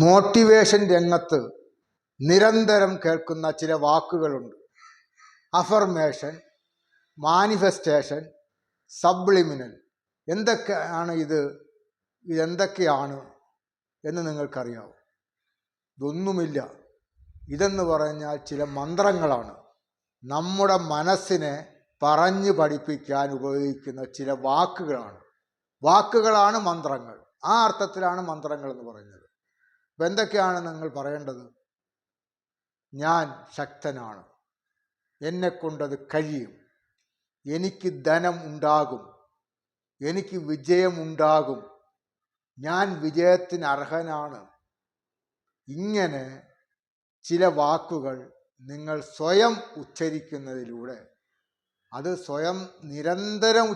Motivation രംഗത്ത് നിരന്തരം കേൾക്കുന്ന ചില വാക്കുകളുണ്ട്. Affirmation, manifestation, subliminal. എന്തൊക്കെയാണ് ഇതെന്തൊക്കെയാണ് എന്ന് നിങ്ങൾക്കറിയാവോ? ഇതൊന്നുമില്ല. ഇതെന്ന് പറഞ്ഞാൽ ചില മന്ത്രങ്ങളാണ്. നമ്മുടെ മനസ്സിനെ പറഞ്ഞു പഠിപ്പിക്കാൻ ഉപയോഗിക്കുന്ന ചില വാക്കുകളാണ് മന്ത്രങ്ങൾ. ആ അർത്ഥത്തിലാണ് മന്ത്രങ്ങൾ എന്ന് പറയുന്നത്. അപ്പം എന്തൊക്കെയാണ് നിങ്ങൾ പറയേണ്ടത്? ഞാൻ ശക്തനാണ്, എന്നെക്കൊണ്ടത് കഴിയും, എനിക്ക് ധനം ഉണ്ടാകും, എനിക്ക് വിജയമുണ്ടാകും, ഞാൻ വിജയത്തിന് അർഹനാണ്. ഇങ്ങനെ ചില വാക്കുകൾ നിങ്ങൾ സ്വയം ഉച്ചരിക്കുന്നതിലൂടെ, അത് സ്വയം നിരന്തരം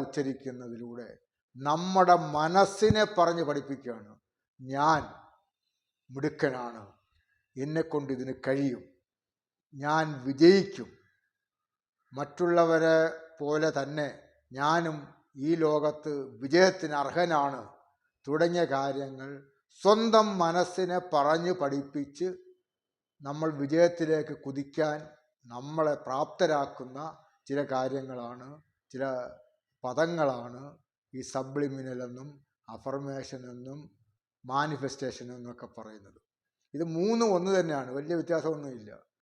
ഉച്ചരിക്കുന്നതിലൂടെ നമ്മുടെ മനസ്സിനെ പറഞ്ഞ് പഠിപ്പിക്കുകയാണ്. ഞാൻ മിടുക്കനാണ്, എന്നെക്കൊണ്ട് ഇതിന് കഴിയും, ഞാൻ വിജയിക്കും, മറ്റുള്ളവരെ പോലെ തന്നെ ഞാനും ഈ ലോകത്ത് വിജയത്തിന് അർഹനാണ് തുടങ്ങിയ കാര്യങ്ങൾ സ്വന്തം മനസ്സിനെ പറഞ്ഞ് പഠിപ്പിച്ച് നമ്മൾ വിജയത്തിലേക്ക് കുതിക്കാൻ നമ്മളെ പ്രാപ്തരാക്കുന്ന ചില കാര്യങ്ങളാണ്, ചില പദങ്ങളാണ് ഈ സബ്ലിമിനൽ എന്നും അഫർമേഷൻ എന്നും മാനിഫെസ്റ്റേഷൻ എന്നൊക്കെ പറയുന്നത്. ഇത് മൂന്നും ഒന്ന് തന്നെയാണ്, വലിയ വ്യത്യാസമൊന്നുമില്ല.